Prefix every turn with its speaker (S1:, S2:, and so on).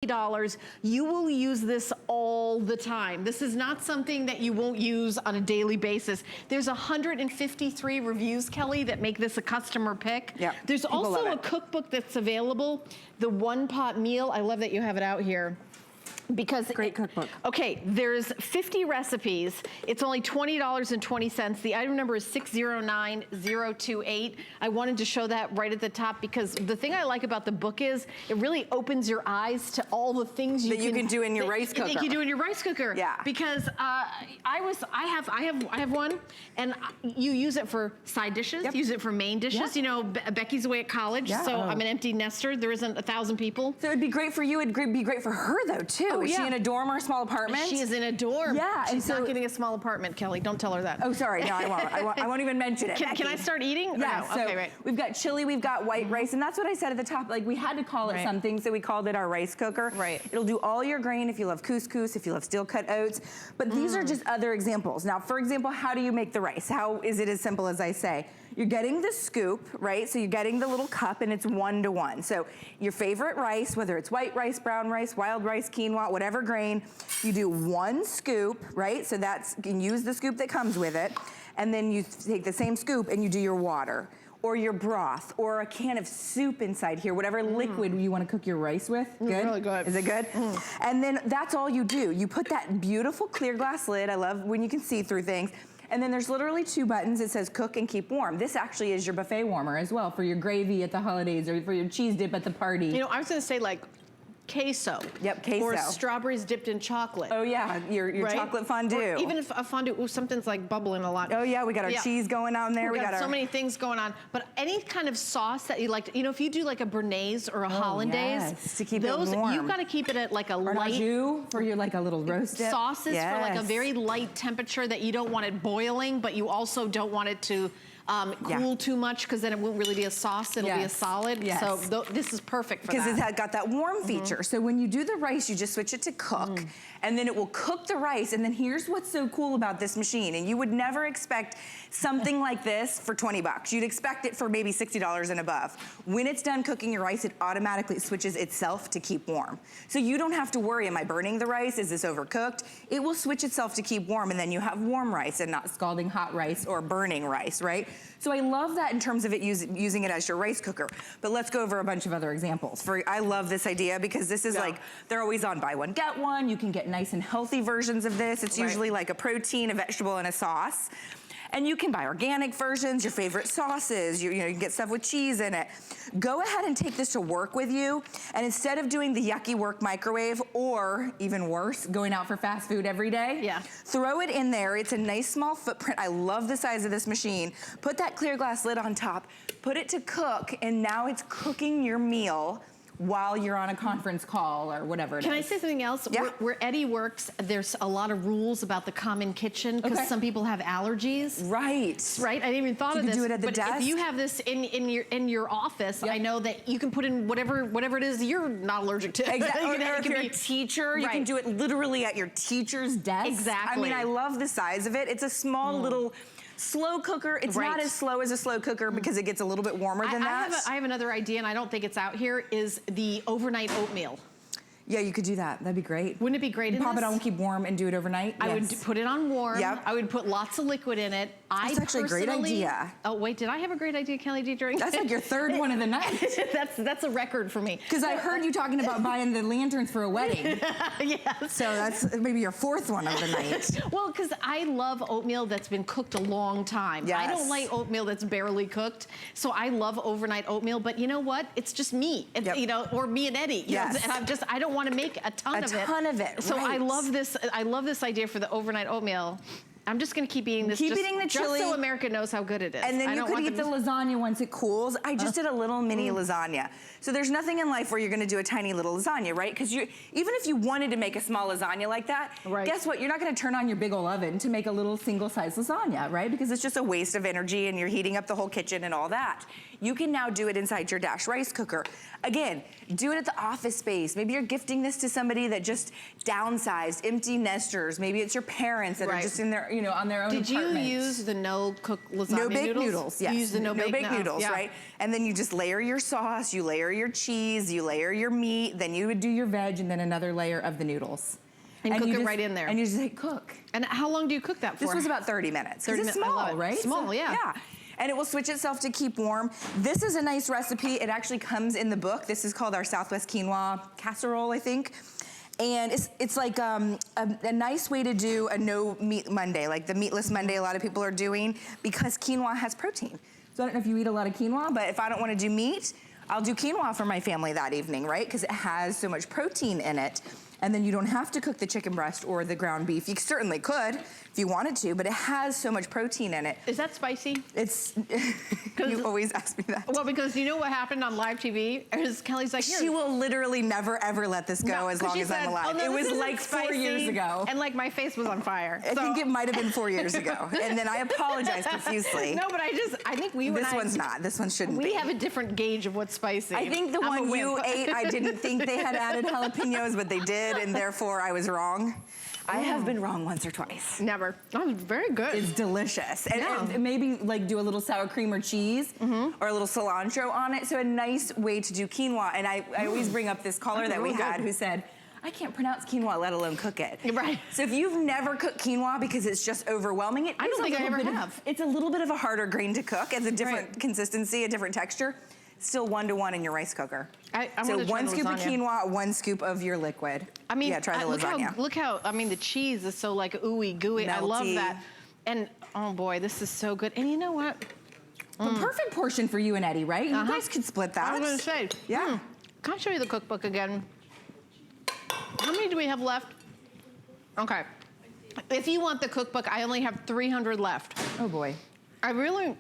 S1: $20, you will use this all the time. This is not something that you won't use on a daily basis. There's 153 reviews, Kelly, that make this a customer pick.
S2: Yeah,
S1: there's also a cookbook that's available, the One Pot Meal. I love that you have it out here. Because
S2: great cookbook.
S1: Okay, there's 50 recipes. It's only $20.20. The item number is 609028. I wanted to show that right at the top because the thing I like about the book is it really opens your eyes to all the things you can do in your rice cooker. You can do in your rice cooker.
S2: Yeah.
S1: Because I have one, and you use it for side dishes.
S2: Yep.
S1: Use it for main dishes.
S2: Yeah.
S1: You know, Becky's away at college, so I'm an empty nester. There isn't 1,000 people.
S2: So it'd be great for you. It'd be great for her though too.
S1: Oh,
S2: is she in a dorm or a small apartment?
S1: She is in a dorm.
S2: Yeah,
S1: she's not getting a small apartment, Kelly. Don't tell her that.
S2: Oh, sorry. No, I won't. I won't even mention it.
S1: Can I start eating?
S2: Yeah.
S1: No?
S2: So
S1: okay, right.
S2: we've got chili, we've got white rice, and that's what I said at the top. Like we had to call it something, so we called it our rice cooker.
S1: Right.
S2: It'll do all your grain if you love couscous, if you love steel cut oats. But these are just other examples. Now, for example, how do you make the rice? How is it as simple as I say? You're getting the scoop, right? So you're getting the little cup and it's 1-to-1. So your favorite rice, whether it's white rice, brown rice, wild rice, quinoa, whatever grain, you do 1 scoop, right? So that's, you can use the scoop that comes with it. And then you take the same scoop and you do your water or your broth or a can of soup inside here, whatever liquid you want to cook your rice with. Good?
S1: Really good.
S2: Is it good? And then that's all you do. You put that beautiful clear glass lid. I love when you can see through things. And then there's literally 2 buttons. It says cook and keep warm. This actually is your buffet warmer as well for your gravy at the holidays or for your cheese dip at the party.
S1: You know, I was gonna say like queso.
S2: Yep, queso.
S1: Or strawberries dipped in chocolate.
S2: Oh yeah, your chocolate fondue.
S1: Or even if a fondue, ooh, something's like bubbling a lot.
S2: Oh yeah, we got our cheese going on there.
S1: We got
S2: our
S1: so many things going on. But any kind of sauce that you like, you know, if you do like a Bernaise or a hollandaise,
S2: to keep it warm.
S1: You've got to keep it at like a light.
S2: For your like a little roast dip.
S1: Sauces for like a very light temperature that you don't want it boiling, but you also don't want it to cool too much because then it won't really be a sauce, it'll be a solid. So this is perfect for that.
S2: Because it's got that warm feature. So when you do the rice, you just switch it to cook and then it will cook the rice. And then here's what's so cool about this machine. And you would never expect something like this for 20 bucks. You'd expect it for maybe $60 and above. When it's done cooking your rice, it automatically switches itself to keep warm. So you don't have to worry, am I burning the rice? Is this overcooked? It will switch itself to keep warm and then you have warm rice and not scalding hot rice or burning rice, right? So I love that in terms of it using it as your rice cooker. But let's go over a bunch of other examples. I love this idea because this is like, they're always on buy one, get one. You can get nice and healthy versions of this. It's usually like a protein, a vegetable, and a sauce. And you can buy organic versions, your favorite sauces, you can get stuff with cheese in it. Go ahead and take this to work with you. And instead of doing the yucky work microwave, or even worse, going out for fast food every day, throw it in there. It's a nice small footprint. I love the size of this machine. Put that clear glass lid on top, put it to cook, and now it's cooking your meal while you're on a conference call or whatever it is.
S1: Can I say something else?
S2: Yeah.
S1: Where Eddie works, there's a lot of rules about the common kitchen because some people have allergies.
S2: Right.
S1: Right, I didn't even thought of this.
S2: You can do it at the desk.
S1: If you have this in your office, I know that you can put in whatever it is you're not allergic to.
S2: Exactly. Or if you're a teacher, you can do it literally at your teacher's desk.
S1: Exactly.
S2: I mean, I love the size of it. It's a small little slow cooker. It's not as slow as a slow cooker because it gets a little bit warmer than that.
S1: I have another idea, and I don't think it's out here, is the overnight oatmeal.
S2: Yeah, you could do that. That'd be great.
S1: Wouldn't it be great in
S2: Pop
S1: this?
S2: it on, keep warm, and do it overnight.
S1: I would put it on warm.
S2: Yep.
S1: I would put lots of liquid in it.
S2: That's actually a great idea.
S1: Oh wait, did I have a great idea, Kelly D during?
S2: That's like your 3rd one of the night.
S1: that's a record for me.
S2: Because I heard you talking about buying the lanterns for a wedding.
S1: Yes.
S2: So that's maybe your 4th one of the night.
S1: Well, because I love oatmeal that's been cooked a long time.
S2: Yes.
S1: I don't like oatmeal that's barely cooked. So I love overnight oatmeal. But you know what? It's just me. You know, or me and Eddie.
S2: Yes.
S1: And I don't want to make a ton of it. So I love this. I love this idea for the overnight oatmeal. I'm just gonna keep eating this.
S2: Keep eating the chili.
S1: Just so America knows how good it is.
S2: And then you could eat the lasagna once it cools. I just did a little mini lasagna. So there's nothing in life where you're gonna do a tiny little lasagna, right? Because even if you wanted to make a small lasagna like that, guess what? You're not gonna turn on your big old oven to make a little single-size lasagna, right? Because it's just a waste of energy and you're heating up the whole kitchen and all that. You can now do it inside your Dash rice cooker. Again, Do it at the office space. Maybe you're gifting this to somebody that just downsized, empty nesters. Maybe it's your parents that are just in their, you know, on their own apartment.
S1: Did you use the no-cook lasagna noodles?
S2: No-bake noodles, yes.
S1: You use the no-bake
S2: noodles, right? And then you just layer your sauce, you layer your cheese, you layer your meat, then you would do your veg, and then another layer of the noodles.
S1: And cook it right in there.
S2: And you just hit cook.
S1: And how long do you cook that for?
S2: This was about 30 minutes.
S1: 30
S2: minutes.
S1: It's
S2: small, right?
S1: Small, yeah.
S2: Yeah. And it will switch itself to keep warm. This is a nice recipe. It actually comes in the book. This is called our Southwest Quinoa Casserole, I think. And it's like a nice way to do a no meat Monday, like the meatless Monday a lot of people are doing, because quinoa has protein. So I don't know if you eat a lot of quinoa, but if I don't want to do meat, I'll do quinoa for my family that evening, right? Because it has so much protein in it. And then you don't have to cook the chicken breast or the ground beef. You certainly could if you wanted to, but it has so much protein in it.
S1: Is that spicy?
S2: It's, you always ask me that.
S1: Well, because you know what happened on live TV? Is Kelly's like,
S2: she will literally never ever let this go as long as I'm alive.
S1: Oh, no,
S2: it was like
S1: spicy.
S2: 4 years ago.
S1: And like my face was on fire.
S2: I think it might have been 4 years ago. And then I apologize profusely.
S1: No, but I think
S2: This one's not. This one shouldn't be.
S1: We have a different gauge of what's spicy.
S2: I think the one you ate, I didn't think they had added jalapenos, but they did, and therefore I was wrong. I have been wrong once or twice.
S1: Never. Oh, very good.
S2: It's delicious. And maybe like do a little sour cream or cheese or a little cilantro on it. So a nice way to do quinoa. And I always bring up this caller that we had who said, I can't pronounce quinoa, let alone cook it.
S1: Right.
S2: So if you've never cooked quinoa because it's just overwhelming,
S1: I don't think I ever have.
S2: It's a little bit of a harder grain to cook. It's a different consistency, a different texture. Still 1-to-1 in your rice cooker. So 1 scoop of quinoa, 1 scoop of your liquid.
S1: I mean,
S2: yeah, try the lasagna.
S1: Look how, I mean, the cheese is so like ooey gooey.
S2: Melty.
S1: I love that. And oh boy, this is so good. And you know what?
S2: The perfect portion for you and Eddie, right? You guys could split that.
S1: I was gonna say.
S2: Yeah.
S1: Can I show you the cookbook again? How many do we have left? Okay. If you want the cookbook, I only have 300 left.
S2: Oh boy.
S1: I really,